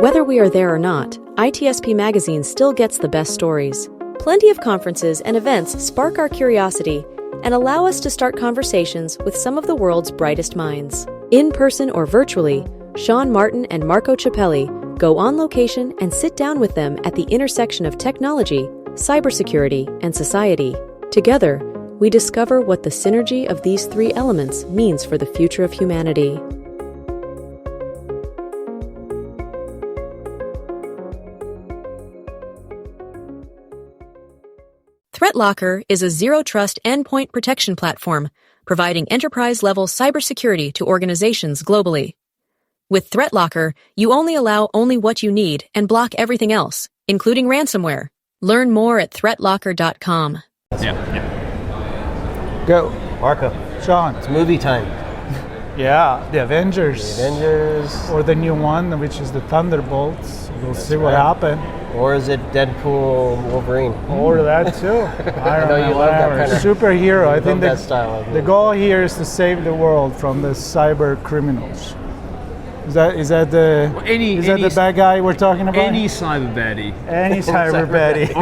Whether we are there or not, ITSP Magazine still gets the best stories. Plenty of conferences and events spark our curiosity and allow us to start conversations with some of the world's brightest minds. In person or virtually, Sean Martin and Marco Ciappelli go on location and sit down with them at the intersection of technology, cybersecurity, and society. Together, we discover what the synergy of these three elements means for the future of humanity. ThreatLocker is a zero-trust endpoint protection platform, providing enterprise-level cybersecurity to organizations globally. With ThreatLocker, you only allow only what you need and block everything else, including ransomware. Learn more at threatlocker.com. Yeah. Go. Marco. Sean. It's movie time. Yeah, the Avengers. The Avengers. Or the new one, which is the Thunderbolts. We'll see what happens. Or is it Deadpool, Wolverine? Or that too. I know you love that kind of superhero. I think that style. The goal here is to save the world from the cybercriminals. Is that the bad guy we're talking about? Any cyber baddie. Any cyber baddie.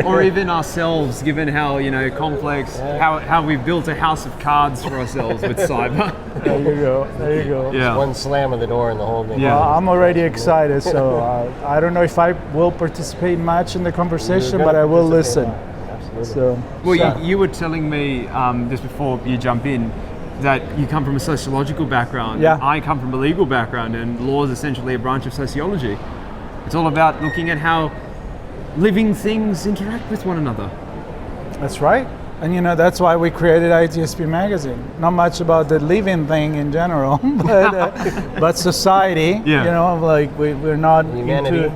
or even ourselves, given how complex, how we've built a house of cards for ourselves with cyber. There you go. Yeah. One slam of the door and the whole thing. Yeah. Well, I'm already excited, so I don't know if I will participate much in the conversation, but I will listen. Absolutely. You were telling me just before you jump in that you come from a sociological background. Yeah. I come from a legal background, and law is essentially a branch of sociology. It's all about looking at how living things interact with one another. That's right. And that's why we created ITSP Magazine. Not much about the living thing in general, but society. Yeah. We're not humanity.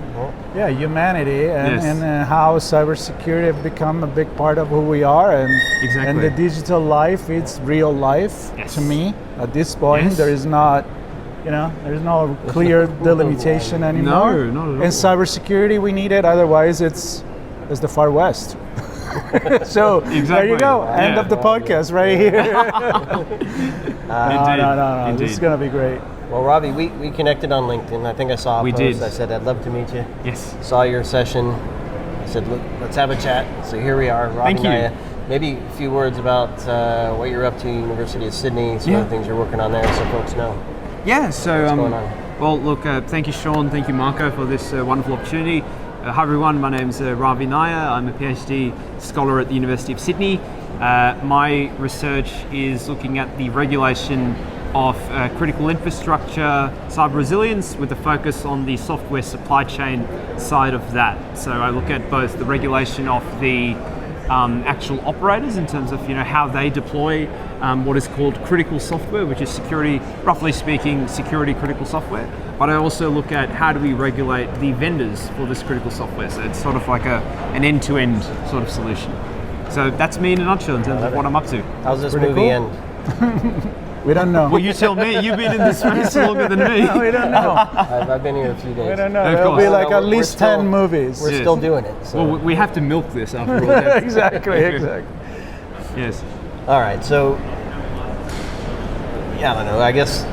Humanity Yes. and how cybersecurity have become a big part of who we are, and Exactly. and the digital life, it's real life. Yes. To me. At this point, Yes. there is not, there's no clear delimitation anymore. No, not at all. In cybersecurity, we need it. Otherwise, it's the Far West. So there you go. Exactly. End of the podcast right here. Indeed. No. This is gonna be great. Well, Ravi, we connected on LinkedIn. I think I saw a We post. did. I said, I'd love to meet you. Yes. Saw your session. I said, look, let's have a chat. So here we are, Ravi Thank you. Nayyar. Maybe a few words about what you're up to, University of Sydney, some of the things you're working on there, so folks know. Yeah, so, What's going on? well, look, thank you, Sean, thank you, Marco, for this wonderful opportunity. Hi, everyone, my name's Ravi Nayyar. I'm a PhD scholar at the University of Sydney. My research is looking at the regulation of critical infrastructure, cyber resilience, with a focus on the software supply chain side of that. So I look at both the regulation of the actual operators in terms of how they deploy what is called critical software, which is security, roughly speaking, security critical software. But I also look at how do we regulate the vendors for this critical software. So it's sort of like an end-to-end sort of solution. So that's me in a nutshell in terms of what I'm up to. How's this Pretty movie cool. end? We don't know. Well, you tell me. You've been in this space longer than me. We don't know. I've been here a few days. We don't know. Of There'll course. be like No, at we're least still- 10 movies. We're Yes. still doing it. So. Well, we have to milk this after all. That's- exactly. Yes. All right, so I don't know. I guess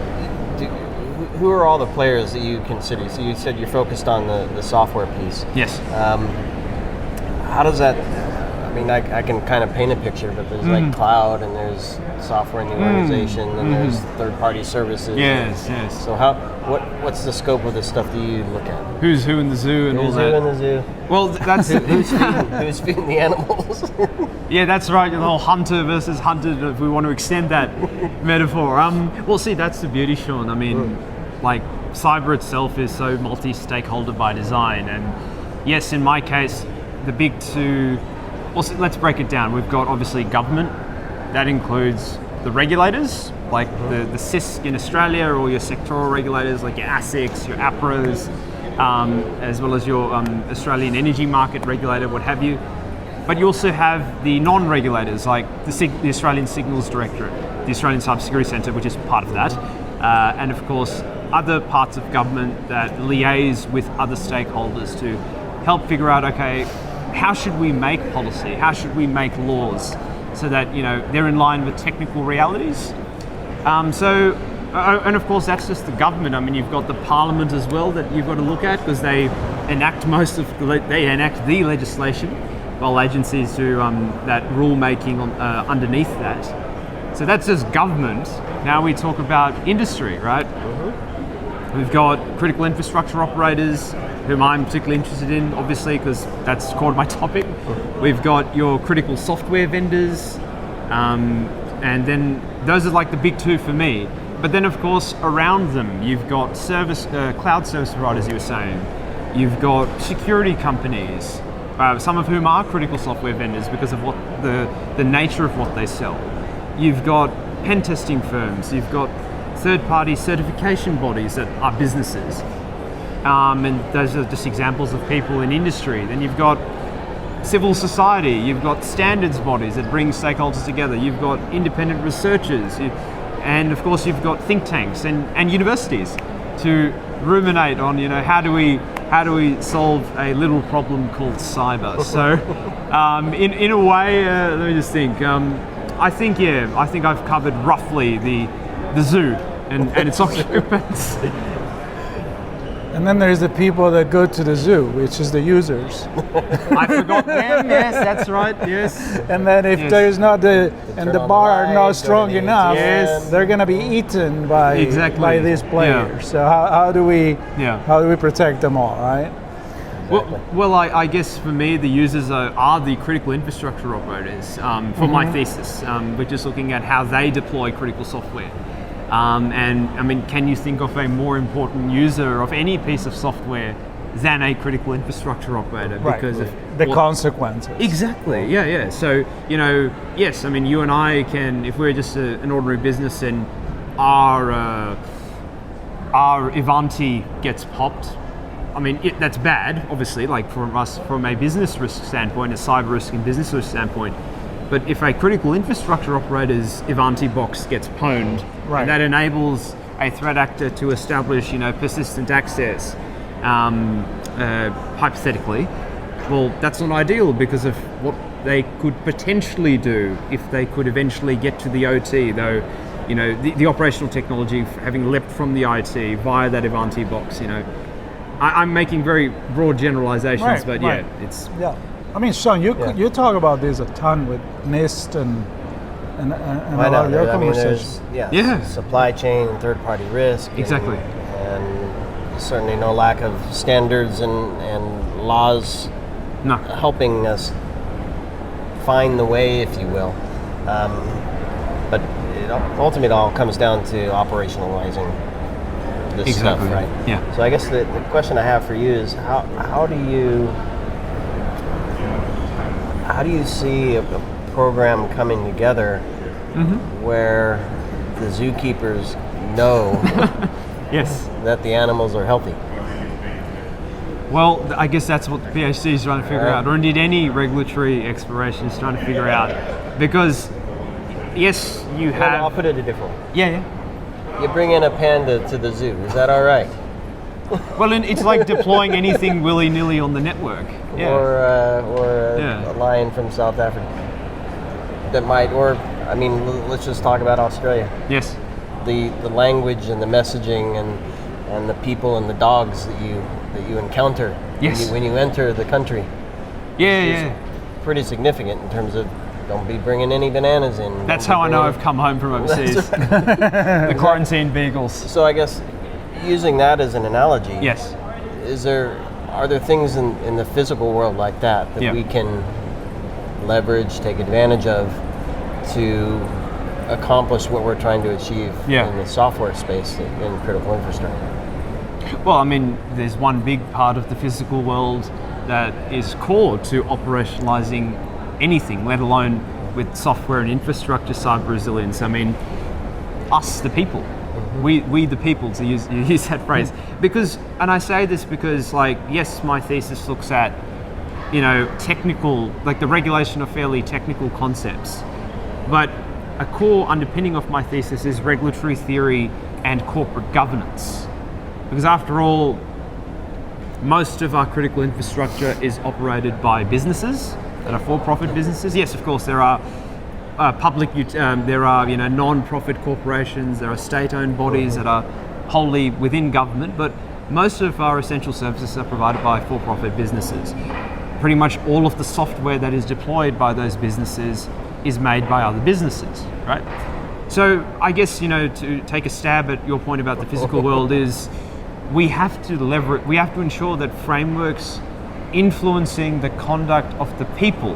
who are all the players that you consider? So you said you're focused on the software piece. Yes. How does that? I mean, I can kind of paint a picture, but there's like cloud, and there's software in the organization, and there's third-party services. Yes. Yes. So what's the scope of the stuff that you look at? Who's who in the zoo and Who's all who that? in the zoo? Well, that's Who's feeding the animals? yeah, that's right. The whole hunter versus hunted, if we want to extend that metaphor. Well, see, that's the beauty, Sean. I mean, like cyber itself is so multi-stakeholder by design, and yes, in my case, the big two. Well, so let's break it down. We've got obviously government. That includes the regulators, like the CISC in Australia, or your sectoral regulators like your ASICs, your APRAs, as well as your Australian energy market regulator, what have you. But you also have the non-regulators, like the Australian Signals Directorate, the Australian Cybersecurity Centre, which is part of that, and of course other parts of government that liaise with other stakeholders to help figure out, okay, how should we make policy? How should we make laws so that they're in line with technical realities? So And of course, that's just the government. I mean, you've got the parliament as well that you've got to look at, because they enact the legislation, while agencies do that rule making underneath that. So that's just government. Now we talk about industry, right? We've got critical infrastructure operators, whom I'm particularly interested in, obviously, because that's called my topic. We've got your critical software vendors, and then those are like the big two for me. But then, of course, around them, you've got cloud service providers, you were saying. You've got security companies, some of whom are critical software vendors because of what the nature of what they sell. You've got pen testing firms. You've got third-party certification bodies that are businesses. And those are just examples of people in industry. Then you've got civil society, you've got standards bodies that bring stakeholders together, you've got independent researchers, and of course you've got think tanks and universities to ruminate on, how do we solve a little problem called cyber. So in a way, let me just think, I think I've covered roughly the zoo and its occupants. And then there's the people that go to the zoo, which is the users. I forgot them. Yes, that's right. Yes. And then if there's not the bar are not strong enough, Yes. they're gonna be eaten by these players. Yeah. So how do we protect them all, right? Well, I guess for me, the users are the critical infrastructure operators for my thesis. We're just looking at how they deploy critical software. And I mean, can you think of a more important user of any piece of software than a critical infrastructure operator? Right. Because of the consequences. Exactly. Yeah. So yes. I mean, you and I can, if we're just an ordinary business and our Ivanti gets popped. I mean, that's bad, obviously, like from us, from a business risk standpoint, a cyber risk and business risk standpoint. But if a critical infrastructure operator's Ivanti box gets pwned, and that enables a threat actor to establish, persistent access, hypothetically, well, that's not ideal because of what they could potentially do if they could eventually get to the OT, though, the operational technology having leapt from the IT via that Ivanti box, I'm making very broad generalizations, but it's... Yeah. I mean, Sean, you talk about this a ton with NIST and a lot of your conversations. Supply chain and third-party risk. Exactly. And certainly no lack of standards and laws helping us find the way, if you will. But ultimately it all comes down to operationalizing this stuff, right? Yeah. So I guess the question I have for you is how do you see a program coming together where the zookeepers know that the animals are healthy? Well, I guess that's what the PhD is trying to figure out, or indeed any regulatory exploration is trying to figure out. Because, yes, you have... I'll put it a different way. Yeah. You bring in a panda to the zoo, is that all right? Well, it's like deploying anything willy-nilly on the network. Yeah. Or a lion from South Africa. That might, let's just talk about Australia. Yes. The language and the messaging and the people and the dogs that you encounter when you enter the country. Yeah. Pretty significant in terms of don't be bringing any bananas in. That's how I know I've come home from overseas. The quarantine beagles. So I guess using that as an analogy. Yes. Are there things in the physical world like that we can leverage, take advantage of to accomplish what we're trying to achieve in the software space in critical infrastructure? Well, I mean, there's one big part of the physical world that is core to operationalizing anything, let alone with software and infrastructure cyber resilience. I mean, us, the people. We the people, to use that phrase. Because, and I say this because, yes, my thesis looks at, technical, the regulation of fairly technical concepts. But a core underpinning of my thesis is regulatory theory and corporate governance. Because after all, most of our critical infrastructure is operated by businesses that are for-profit businesses. Yes, of course, there are there are non-profit corporations, there are state-owned bodies that are wholly within government, but most of our essential services are provided by for-profit businesses. Pretty much all of the software that is deployed by those businesses is made by other businesses, right? So I guess, to take a stab at your point about the physical world is we have to ensure that frameworks influencing the conduct of the people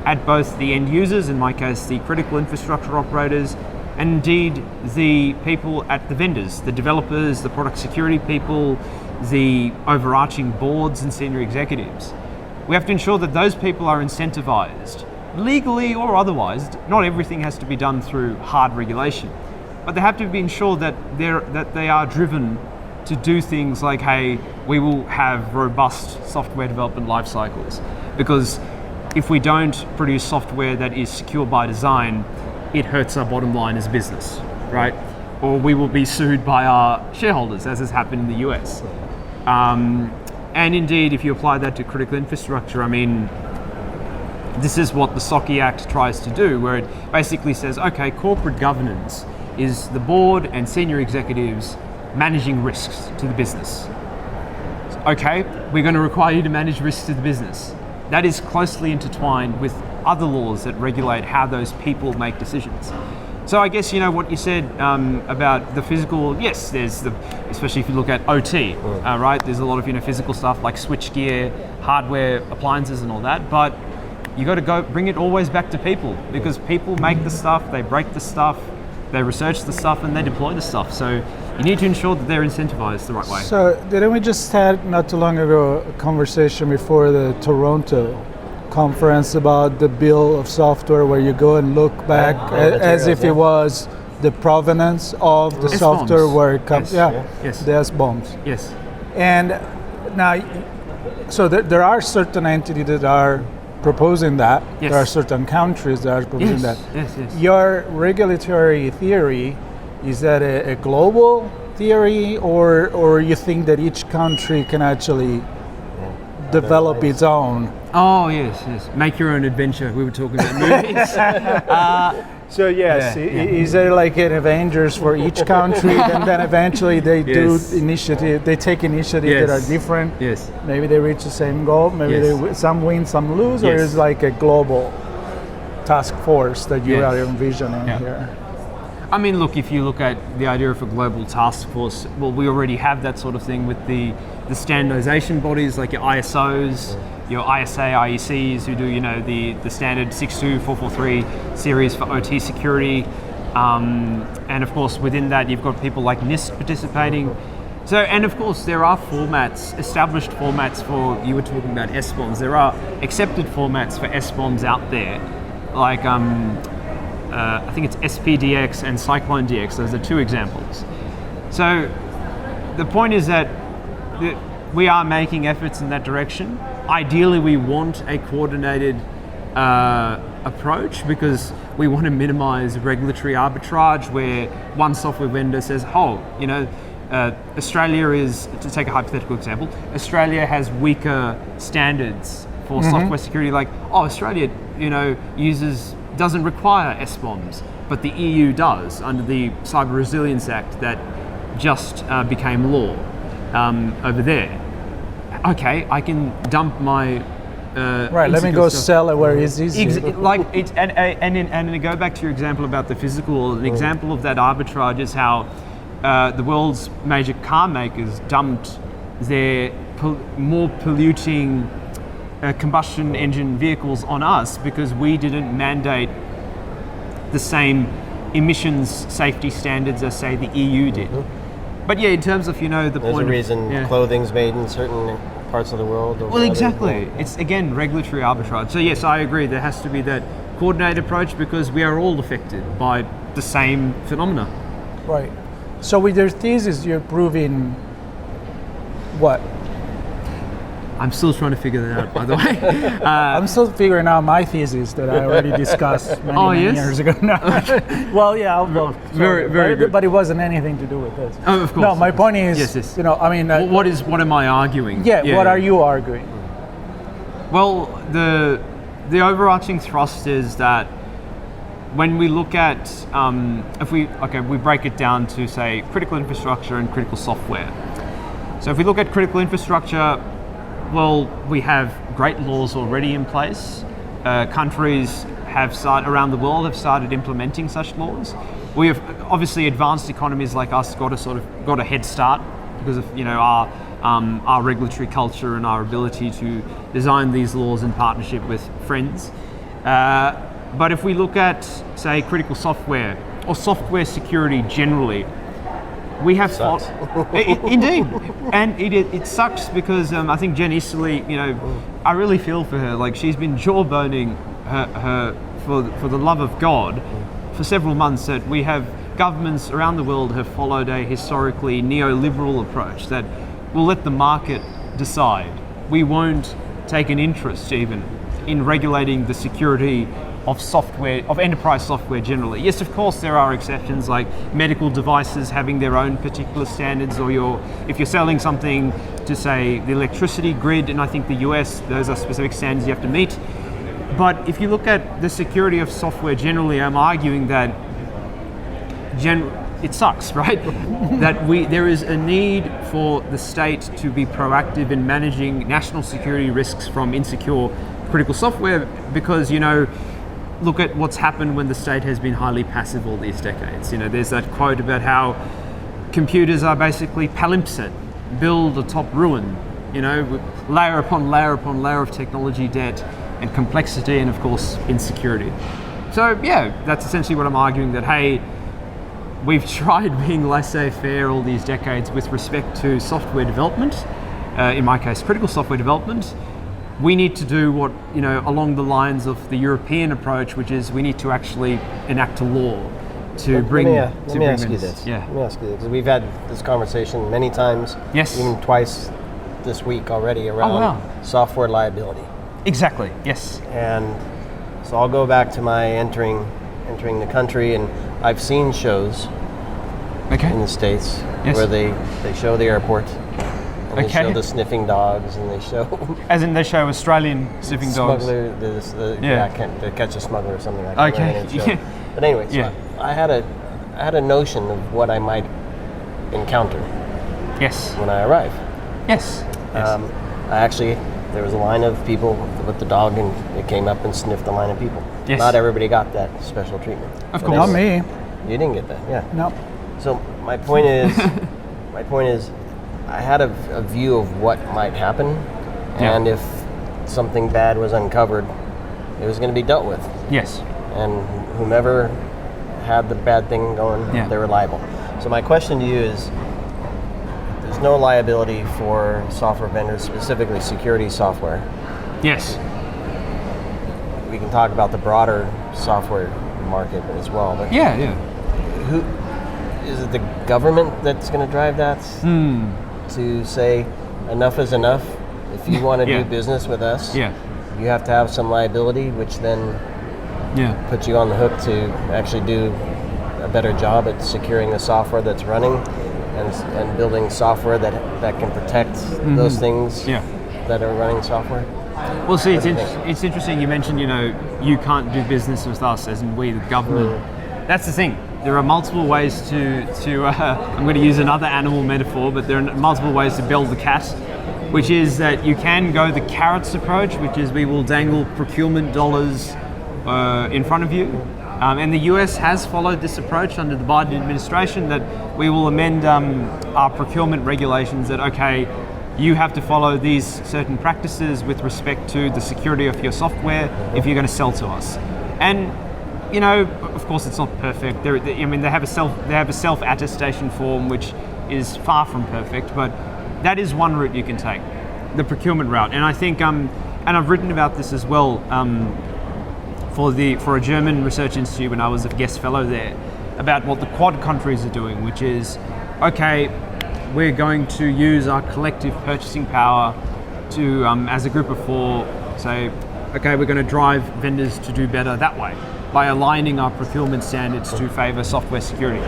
at both the end users, in my case, the critical infrastructure operators, and indeed the people at the vendors, the developers, the product security people, the overarching boards and senior executives. We have to ensure that those people are incentivized, legally or otherwise. Not everything has to be done through hard regulation, but they have to be ensured that they are driven to do things like, hey, we will have robust software development life cycles, because if we don't produce software that is secure by design, it hurts our bottom line as a business, right? Or we will be sued by our shareholders, as has happened in the US. And indeed, if you apply that to critical infrastructure, this is what the SOCI Act tries to do, where it basically says, okay, corporate governance is the board and senior executives managing risks to the business. Okay, we're going to require you to manage risks to the business. That is closely intertwined with other laws that regulate how those people make decisions. So I guess, what you said about the physical, yes, especially if you look at OT, right? There's a lot of, physical stuff like switchgear, hardware, appliances and all that, but you got to go bring it always back to people, because people make the stuff, they break the stuff, they research the stuff, and they deploy the stuff. So you need to ensure that they're incentivized the right way. So didn't we just had not too long ago a conversation before the Toronto conference about the bill of software, where you go and look back as if it was the provenance of the software where it comes. Yes. The S-bombs. Yes. And now, so there are certain entities that are proposing that. Yes. There are certain countries that are proposing that. Yes. Your regulatory theory, is that a global theory, or you think that each country can actually develop its own? Oh, yes. Make your own adventure. We were talking about movies. So yes, is there like an Avengers for each country, and then eventually they do initiative, they take initiative that are different? Yes. Maybe they reach the same goal, maybe some win, some lose, or is like a global task force that you are envisioning here? Look, if you look at the idea of a global task force, well, we already have that sort of thing with the standardization bodies like your ISOs, your ISA, IECs, who do, the standard 62443 series for OT security. And of course, within that, you've got people like NIST participating. So, and of course, there are established formats for, you were talking about S-bombs, there are accepted formats for S-bombs out there, like I think it's SPDX and Cyclone DX. Those are two examples. So the point is that we are making efforts in that direction. Ideally, we want a coordinated approach, because we want to minimize regulatory arbitrage where one software vendor says, Australia is, to take a hypothetical example, Australia has weaker standards for software security, like, Australia, doesn't require S-bombs, but the EU does under the Cyber Resilience Act that just became law over there. Okay, I can dump my let me go sell it where it's easy. And to go back to your example about the physical, an example of that arbitrage is how the world's major car makers dumped their more polluting combustion engine vehicles on us because we didn't mandate the same emissions safety standards as, say, the EU did. But in terms of, the There's point a reason clothing's made in certain parts of the world. Well, exactly. It's, again, regulatory arbitrage. So yes, I agree, there has to be that coordinated approach, because we are all affected by the same phenomena. Right. So with your thesis, you're proving what? I'm still trying to figure that out, by the way. I'm still figuring out my thesis that I already discussed many years ago. No. Well, very good. But it wasn't anything to do with this. Oh, of course. No, my point is, yes. what am I arguing? What are you arguing? Well, the overarching thrust is that when we look at, if we break it down to say critical infrastructure and critical software. So if we look at critical infrastructure, well, we have great laws already in place. Countries around the world have started implementing such laws. We have obviously advanced economies like us got a head start because of our regulatory culture and our ability to design these laws in partnership with friends. But if we look at, say, critical software or software security generally, we have indeed, and it sucks because I think Jen Easterly, I really feel for her. Like she's been jawboning her for the love of God for several months that we have governments around the world have followed a historically neoliberal approach that will let the market decide. We won't take an interest even in regulating the security of software, of enterprise software generally. Yes, of course there are exceptions like medical devices having their own particular standards, or if you're selling something to say the electricity grid, and I think the US, those are specific standards you have to meet. But if you look at the security of software generally, I'm arguing that it sucks, right? That there is a need for the state to be proactive in managing national security risks from insecure critical software because, look at what's happened when the state has been highly passive all these decades. There's that quote about how computers are basically palimpsest, build atop ruin, layer upon layer upon layer of technology debt and complexity and of course insecurity. So yeah, that's essentially what I'm arguing, that hey, we've tried being laissez-faire all these decades with respect to software development, in my case critical software development. We need to do what, along the lines of the European approach, which is we need to actually enact a law to bring. Let me ask you this. Yeah. Let me ask you this, because we've had this conversation many times. Yes. Even twice this week already around software liability. Exactly. Yes. And so I'll go back to my entering the country, and I've seen shows in the States where they show the airport. And they show the sniffing dogs, and they show... As in they show Australian sniffing dogs? Smuggler, they catch a smuggler or something like that. Okay. But anyway, so I had a notion of what I might encounter when I arrive. Yes. There was a line of people with the dog, and it came up and sniffed the line of people. Yes. Not everybody got that special treatment. Of course. Not me. You didn't get that, yeah. No. So my point is, I had a view of what might happen, and if something bad was uncovered, it was going to be dealt with. Yes. And whomever had the bad thing going, they were liable. So my question to you is, there's no liability for software vendors, specifically security software. Yes. We can talk about the broader software market as well. But who is it? The government that's going to drive that? To say enough is enough. If you want to do business with us, you have to have some liability, which then puts you on the hook to actually do a better job at securing the software that's running and building software that can protect those things that are running software. Well, see, it's interesting you mentioned, you can't do business with us, as in we, the government. That's the thing. There are multiple ways to I'm going to use another animal metaphor, but there are multiple ways to build the cat, which is that you can go the carrots approach, which is we will dangle procurement dollars in front of you. And the US has followed this approach under the Biden administration, that we will amend our procurement regulations that, okay, you have to follow these certain practices with respect to the security of your software if you're going to sell to us. And of course, it's not perfect. They have a self-attestation form which is far from perfect, but that is one route you can take, the procurement route. And I think, and I've written about this as well for a German research institute when I was a guest fellow there, about what the Quad countries are doing, which is, okay, we're going to use our collective purchasing power to, as a group of four, say, okay, we're going to drive vendors to do better that way, by aligning our procurement standards to favor software security.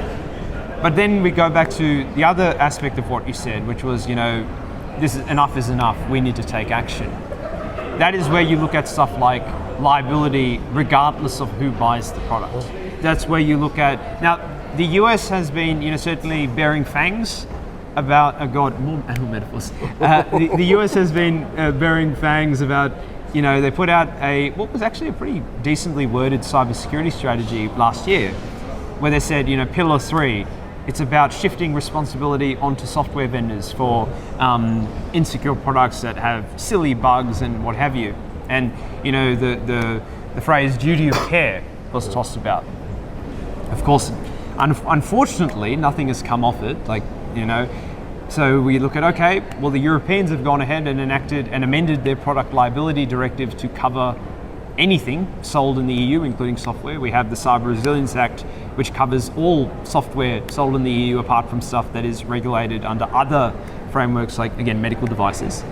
But then we go back to the other aspect of what you said, which was, enough is enough, we need to take action. That is where you look at stuff like liability regardless of who buys the product. That's where you look at, now the US has been, certainly bearing fangs about, more metaphors. The US has been bearing fangs about, they put out what was actually a pretty decently worded cybersecurity strategy last year, where they said, pillar 3, it's about shifting responsibility onto software vendors for insecure products that have silly bugs and what have you. And the phrase duty of care was tossed about. Of course, unfortunately, nothing has come off it. So we look at, okay, well, the Europeans have gone ahead and enacted and amended their product liability directive to cover anything sold in the EU, including software. We have the Cyber Resilience Act, which covers all software sold in the EU apart from stuff that is regulated under other frameworks, like, again, medical devices.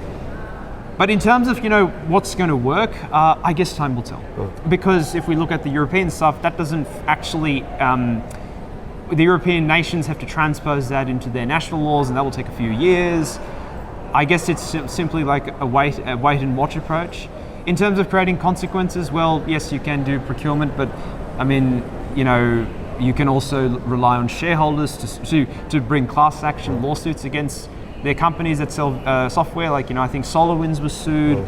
But in terms of, what's going to work, I guess time will tell. Because if we look at the European stuff, that doesn't actually, the European nations have to transpose that into their national laws, and that will take a few years. I guess it's simply like a wait and watch approach. In terms of creating consequences, well, yes, you can do procurement, but I mean, you can also rely on shareholders to bring class action lawsuits against their companies that sell software. Like, I think SolarWinds was sued.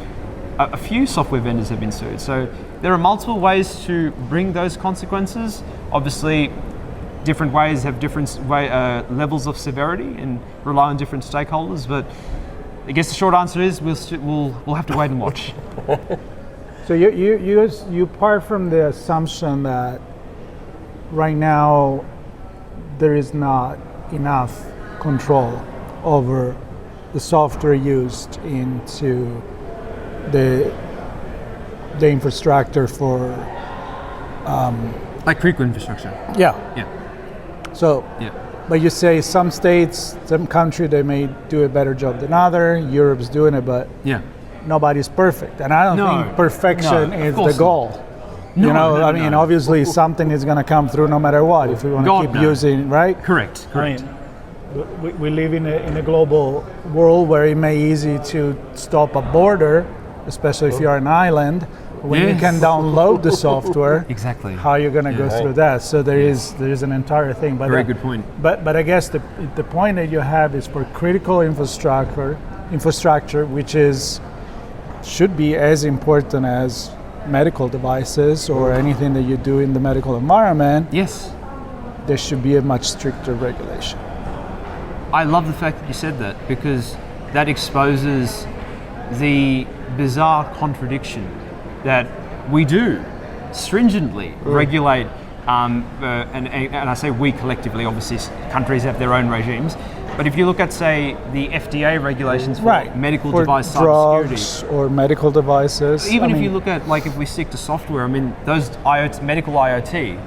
A few software vendors have been sued. So there are multiple ways to bring those consequences. Obviously, different ways have different levels of severity and rely on different stakeholders. But I guess the short answer is we'll have to wait and watch. So you part from the assumption that right now there is not enough control over the software used into the infrastructure for like critical infrastructure. Yeah. So, but you say some states, some country, they may do a better job than other. Europe's doing it, but nobody's perfect. And I don't think perfection is the goal. Obviously something is going to come through no matter what if we want to keep using, right? Correct. We live in a global world where it may be easy to stop a border, especially if you're an island, when you can download the software. Exactly. How you're going to go through that. So there is an entire thing. But very good point. But I guess the point that you have is for critical infrastructure, which should be as important as medical devices or anything that you do in the medical environment. Yes. There should be a much stricter regulation. I love the fact that you said that, because that exposes the bizarre contradiction that we do stringently regulate, and I say we collectively, obviously countries have their own regimes, but if you look at, say, the FDA regulations for medical device cybersecurity, or medical devices, even if you look at, like, if we stick to software, those medical IoT,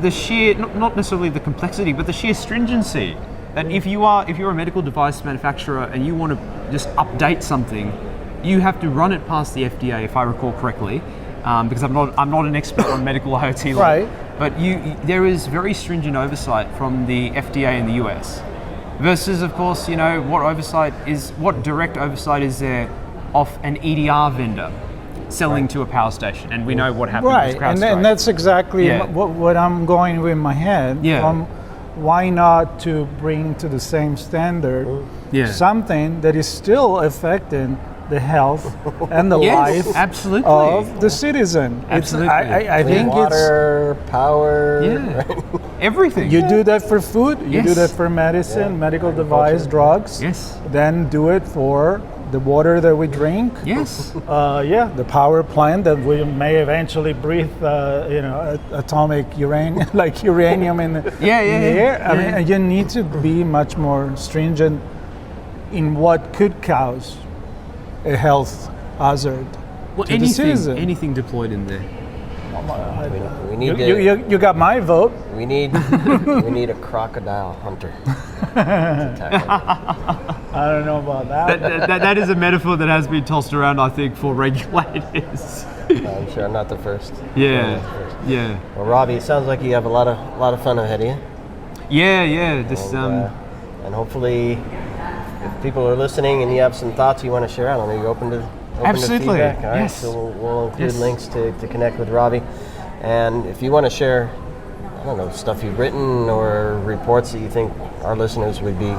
the sheer, not necessarily the complexity, but the sheer stringency that if you're a medical device manufacturer and you want to just update something, you have to run it past the FDA, if I recall correctly, because I'm not an expert on medical IoT law. Right. But there is very stringent oversight from the FDA in the US, versus, of course, what direct oversight is there of an EDR vendor selling to a power station, and we know what happened with CrowdStrike. And that's exactly what I'm going with in my head. Why not to bring to the same standard something that is still affecting the health and the life of the citizen. Absolutely. I think water, power, everything. You do that for food, you do that for medicine, medical device, drugs. Yes. Then do it for the water that we drink. Yes. The power plant that we may eventually breathe, atomic uranium in the air. I mean, you need to be much more stringent in what could cause a health hazard to the citizen. Anything deployed in there. We need you got my vote. We need a crocodile hunter. I don't know about that. That is a metaphor that has been tossed around, I think, for regulators. I'm sure I'm not the first. Yeah. Well, Ravi, it sounds like you have a lot of fun ahead of you. Yeah. And hopefully, if people are listening and you have some thoughts you want to share, I don't know, you're open to open Absolutely. to feedback. All right, Yes. so we'll include Yes. links to connect with Ravi. And if you want to share, I don't know, stuff you've written or reports that you think our listeners would be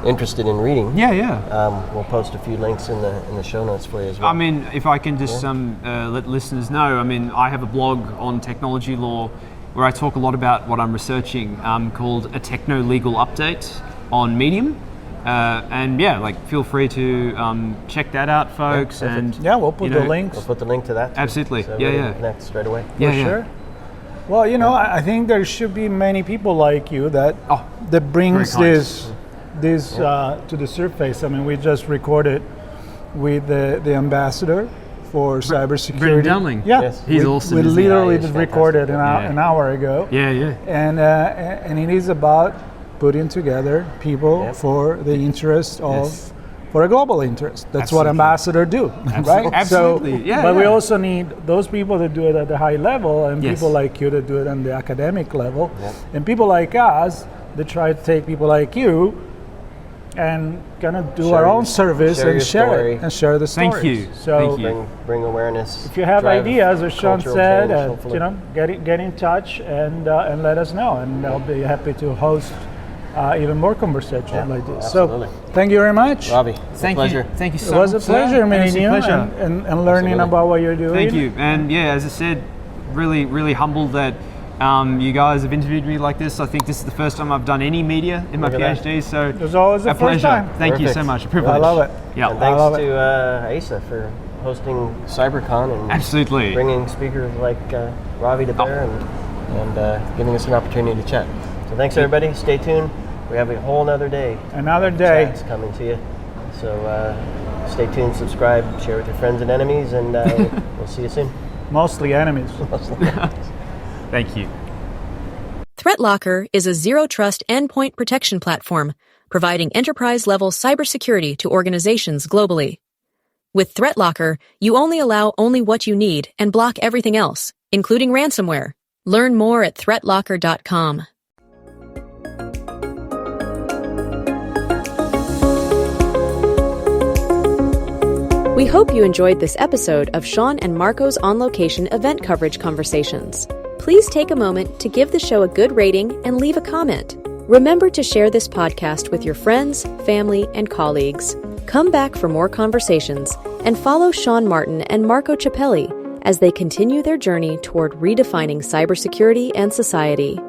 interested in reading, we'll post a few links in the show notes for you as well. I mean, if I can just let listeners know, I mean, I have a blog on technology law where I talk a lot about what I'm researching, called A Techno Legal Update on Medium. Feel free to check that out, folks. Yeah, and we'll put the links. We'll put the link to that. Too, Absolutely. So we can connect straight away. For sure. Well, I think there should be many people like you that brings this to the surface. I mean, we just recorded with the ambassador for cybersecurity. Brendan Dowling. Yeah, Yes. He's awesome. We isn't he? literally he's just recorded fantastic. an hour ago. Yeah. And it is about putting together people for the interest of for a global interest. That's what ambassadors do, right? Absolutely. So, but we also need those people that do it at the high level, and people like you that do it on the academic level, and people like us that try to take people like you and kind of do our own service and share it and share the stories. Thank you. So Thank you. Bring awareness. if you have drive ideas, as Sean cultural said, change, hopefully. get in touch and let us know, and I'll be happy to host even more conversations like this. absolutely. So thank you very much. Ravi, it's a Thank pleasure. you. Thank you so It much. was a pleasure meeting you pleasure. and learning Absolutely. about what you're doing. Thank you. And as I said, really, really humbled that you guys have interviewed me like this. I think this is the first time I've done any media in my Look at PhD, so It was always the a first pleasure. time. Thank you so Perfect. much. A privilege. I love it. Yeah. And I love thanks it. to Asa for hosting CyberCon and Absolutely. bringing speakers like Ravi to bear and giving us an opportunity to chat. So thanks everybody. Stay tuned. We have a whole nother day. Another day. Chats coming to you. So stay tuned, subscribe, share with your friends and enemies, and we'll see you soon. Mostly enemies. Thank you. ThreatLocker is a zero-trust endpoint protection platform providing enterprise-level cybersecurity to organizations globally. With ThreatLocker, you only allow only what you need and block everything else, including ransomware. Learn more at threatlocker.com. We hope you enjoyed this episode of Sean and Marco's on-location event coverage conversations. Please take a moment to give the show a good rating and leave a comment. Remember to share this podcast with your friends, family, and colleagues. Come back for more conversations and follow Sean Martin and Marco Ciappelli as they continue their journey toward redefining cybersecurity and society.